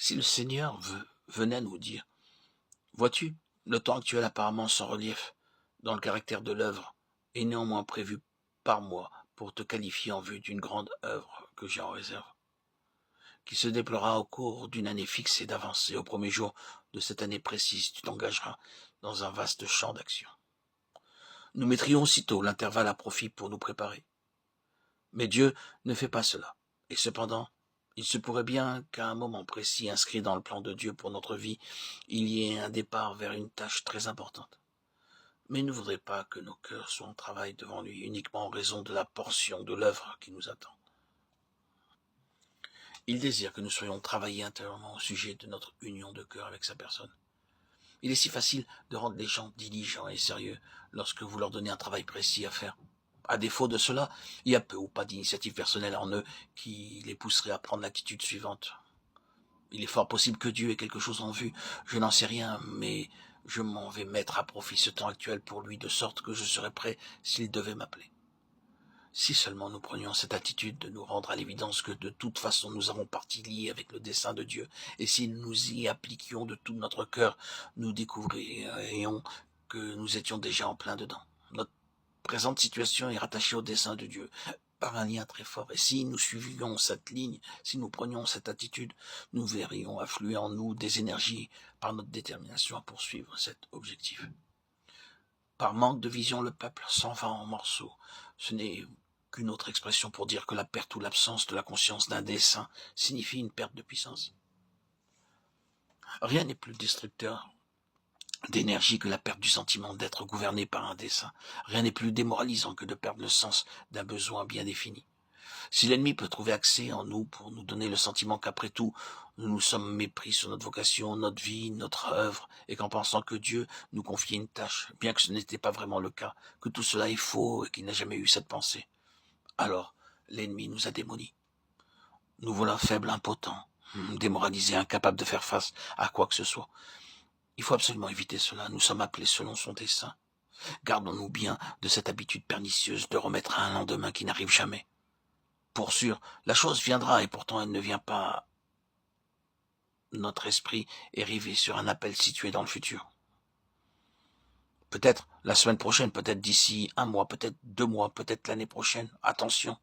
Si le Seigneur venait nous dire, vois-tu, le temps actuel apparemment sans relief dans le caractère de l'œuvre est néanmoins prévu par moi pour te qualifier en vue d'une grande œuvre que j'ai en réserve, qui se déploiera au cours d'une année fixée d'avance, et au premier jour de cette année précise, tu t'engageras dans un vaste champ d'action. Nous mettrions aussitôt l'intervalle à profit pour nous préparer. Mais Dieu ne fait pas cela. Et cependant, il se pourrait bien qu'à un moment précis inscrit dans le plan de Dieu pour notre vie, il y ait un départ vers une tâche très importante. Mais il ne voudrait pas que nos cœurs soient en travail devant lui uniquement en raison de la portion de l'œuvre qui nous attend. Il désire que nous soyons travaillés intérieurement au sujet de notre union de cœur avec sa personne. Il est si facile de rendre les gens diligents et sérieux lorsque vous leur donnez un travail précis à faire. À défaut de cela, il y a peu ou pas d'initiative personnelle en eux qui les pousserait à prendre l'attitude suivante. Il est fort possible que Dieu ait quelque chose en vue, je n'en sais rien, mais je m'en vais mettre à profit ce temps actuel pour lui, de sorte que je serai prêt s'il devait m'appeler. Si seulement nous prenions cette attitude de nous rendre à l'évidence que de toute façon nous avons partie liée avec le dessein de Dieu, et si nous y appliquions de tout notre cœur, nous découvririons que nous étions déjà en plein dedans. Notre présente situation est rattachée au dessein de Dieu par un lien très fort, et si nous suivions cette ligne, si nous prenions cette attitude, nous verrions affluer en nous des énergies par notre détermination à poursuivre cet objectif. Par manque de vision, le peuple s'en va en morceaux. Ce n'est qu'une autre expression pour dire que la perte ou l'absence de la conscience d'un dessein signifie une perte de puissance. Rien n'est plus destructeur d'énergie que la perte du sentiment d'être gouverné par un dessein. Rien n'est plus démoralisant que de perdre le sens d'un besoin bien défini. Si l'ennemi peut trouver accès en nous pour nous donner le sentiment qu'après tout, nous nous sommes mépris sur notre vocation, notre vie, notre œuvre, et qu'en pensant que Dieu nous confiait une tâche, bien que ce n'était pas vraiment le cas, que tout cela est faux et qu'il n'a jamais eu cette pensée, alors l'ennemi nous a démonis. Nous voilà faibles, impotents, démoralisés, incapables de faire face à quoi que ce soit. Il faut absolument éviter cela, nous sommes appelés selon son dessein. Gardons-nous bien de cette habitude pernicieuse de remettre à un lendemain qui n'arrive jamais. Pour sûr, la chose viendra et pourtant elle ne vient pas. Notre esprit est rivé sur un appel situé dans le futur. Peut-être la semaine prochaine, peut-être d'ici un mois, peut-être 2 mois, peut-être l'année prochaine. Attention,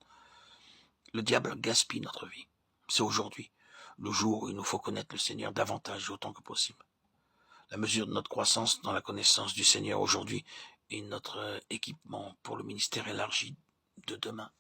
le diable gaspille notre vie. C'est aujourd'hui, le jour où il nous faut connaître le Seigneur davantage et autant que possible. La mesure de notre croissance dans la connaissance du Seigneur aujourd'hui est notre équipement pour le ministère élargi de demain.